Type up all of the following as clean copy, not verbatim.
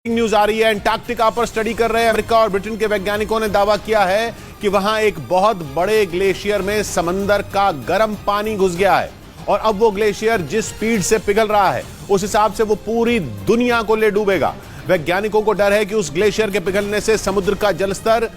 News आ रही है। Antarctica पर स्टडी कर रहे अमेरिका और ब्रिटेन के वैज्ञानिकों ने दावा किया है कि वहां एक बहुत बड़े ग्लेशियर में समंदर का गर्म पानी घुस गया है और अब वो ग्लेशियर जिस स्पीड से पिघल रहा है उस हिसाब से वो पूरी दुनिया को ले डूबेगा। वैज्ञानिकों को डर है कि उस ग्लेशियर के पिघलने से समुद्र का जलस्तर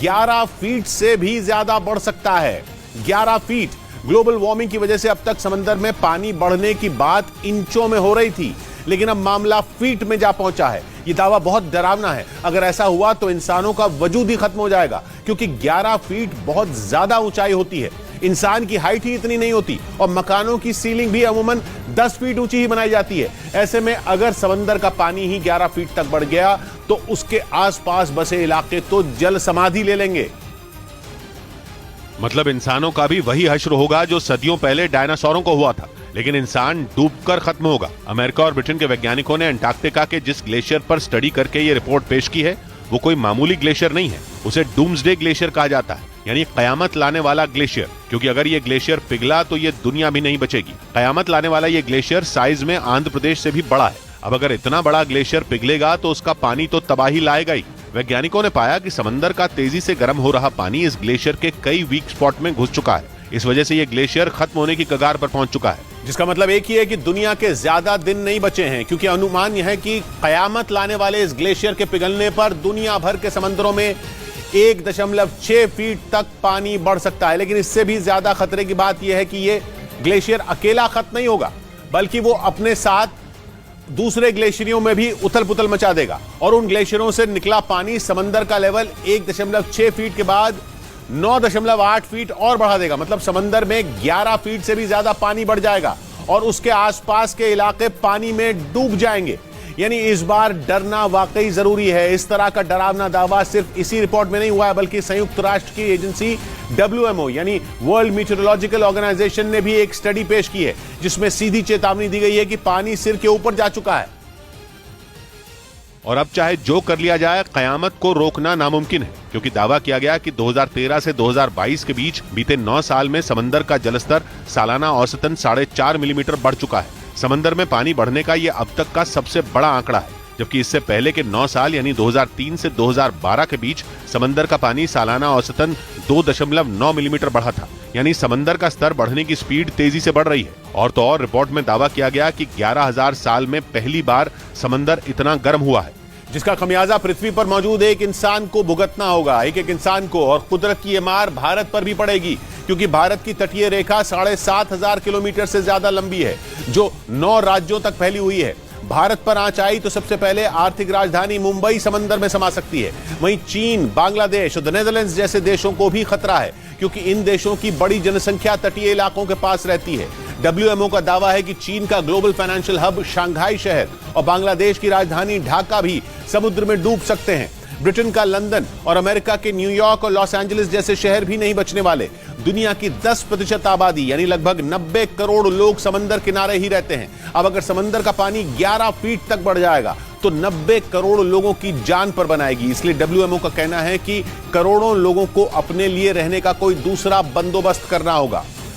11 फीट से भी ज्यादा बढ़ सकता है। 11 फीट। ग्लोबल वार्मिंग की वजह से अब तक समंदर में पानी बढ़ने की बात इंचों में हो रही थी, लेकिन अब मामला फीट में जा पहुंचा है। यह दावा बहुत डरावना है। अगर ऐसा हुआ तो इंसानों का वजूद ही खत्म हो जाएगा, क्योंकि 11 फीट बहुत ज्यादा ऊंचाई होती है। इंसान की हाइट ही इतनी नहीं होती और मकानों की सीलिंग भी अमूमन 10 फीट ऊंची ही बनाई जाती है। ऐसे में अगर समंदर का पानी ही 11 फीट तक बढ़ गया तो उसके आसपास बसे इलाके तो जल समाधि ले लेंगे। मतलब इंसानों का भी वही हश्र होगा जो सदियों पहले डायनासोरों को हुआ था, लेकिन इंसान डूबकर खत्म होगा। अमेरिका और ब्रिटेन के वैज्ञानिकों ने एंटार्क्टिका के जिस ग्लेशियर पर स्टडी करके ये रिपोर्ट पेश की है वो कोई मामूली ग्लेशियर नहीं है। उसे डूम्सडे ग्लेशियर कहा जाता है, यानी कयामत लाने वाला ग्लेशियर, क्योंकि अगर ये ग्लेशियर पिघला तो ये दुनिया भी नहीं बचेगी। कयामत लाने वाला ये ग्लेशियर साइज में आंध्र प्रदेश से भी बड़ा है। अब अगर इतना बड़ा ग्लेशियर पिघलेगा तो उसका पानी तो तबाही लाएगा ही। वैज्ञानिकों ने पाया कि समंदर का तेजी से गर्म हो रहा पानी इस ग्लेशियर के कई वीक स्पॉट में घुस चुका है। इस वजह से ये ग्लेशियर खत्म होने की कगार पर पहुंच चुका है। जिसका मतलब एक ही है कि दुनिया के ज्यादा दिन नहीं बचे हैं, क्योंकि अनुमान यह है कि कयामत लाने वाले इस ग्लेशियर के पिघलने पर दुनिया भर के समंदरों में 1.6 फीट तक पानी बढ़ सकता है। लेकिन इससे भी ज्यादा खतरे की बात यह है कि यह ग्लेशियर अकेला खत्म नहीं होगा, बल्कि वो अपने साथ दूसरे ग्लेशियरों में भी उथल पुथल मचा देगा और उन ग्लेशियरों से निकला पानी समंदर का लेवल 1.6 फीट के बाद 9.8 फीट और बढ़ा देगा। मतलब समंदर में 11 फीट से भी ज्यादा पानी बढ़ जाएगा और उसके आसपास के इलाके पानी में डूब जाएंगे। यानी इस बार डरना वाकई जरूरी है। इस तरह का डरावना दावा सिर्फ इसी रिपोर्ट में नहीं हुआ है, बल्कि संयुक्त राष्ट्र की एजेंसी WMO यानी वर्ल्ड मीटरोलॉजिकल ऑर्गेनाइजेशन ने भी एक स्टडी पेश की है, जिसमें सीधी चेतावनी दी गई है कि पानी सिर के ऊपर जा चुका है और अब चाहे जो कर लिया जाए कयामत को रोकना नामुमकिन है, क्योंकि दावा किया गया कि 2013 से 2022 के बीच बीते 9 साल में समंदर का जलस्तर सालाना औसतन 4.5 मिलीमीटर बढ़ चुका है। समंदर में पानी बढ़ने का यह अब तक का सबसे बड़ा आंकड़ा है, जबकि इससे पहले के 9 साल यानी 2003 से 2012 के बीच समंदर का पानी सालाना औसतन 2.9 मिलीमीटर बढ़ा था। यानी समंदर का स्तर बढ़ने की स्पीड तेजी से बढ़ रही है। और तो और रिपोर्ट में दावा किया गया कि 11,000 साल में पहली बार समंदर इतना गर्म हुआ है, जिसका खमियाजा पृथ्वी पर मौजूद एक इंसान को भुगतना होगा, एक इंसान को। और कुदरत की यह मार भारत पर भी पड़ेगी, क्योंकि भारत की तटीय रेखा 7,500 किलोमीटर से ज्यादा लंबी है, जो 9 राज्यों तक फैली हुई है। भारत पर आंच आई तो सबसे पहले आर्थिक राजधानी मुंबई समंदर में समा सकती है। वहीं चीन, बांग्लादेश और नेदरलैंड्स जैसे देशों को भी खतरा है, क्योंकि इन देशों की बड़ी जनसंख्या तटीय इलाकों के पास रहती है। WMO का दावा है कि चीन का ग्लोबल फाइनेंशियल हब शंघाई शहर और बांग्लादेश की राजधानी ढाका भी समुद्र में डूब सकते हैं। ब्रिटेन का लंदन और अमेरिका के न्यूयॉर्क और लॉस एंजलिस जैसे शहर भी नहीं बचने वाले। दुनिया की 10% आबादी यानी लगभग 90 करोड़ लोग समंदर किनारे ही रहते हैं। अब अगर समंदर का पानी 11 फीट तक बढ़ जाएगा तो 90 करोड़ लोगों की जान पर बनाएगी। इसलिए WMO का कहना है कि करोड़ों लोगों को अपने लिए रहने का कोई दूसरा बंदोबस्त करना होगा।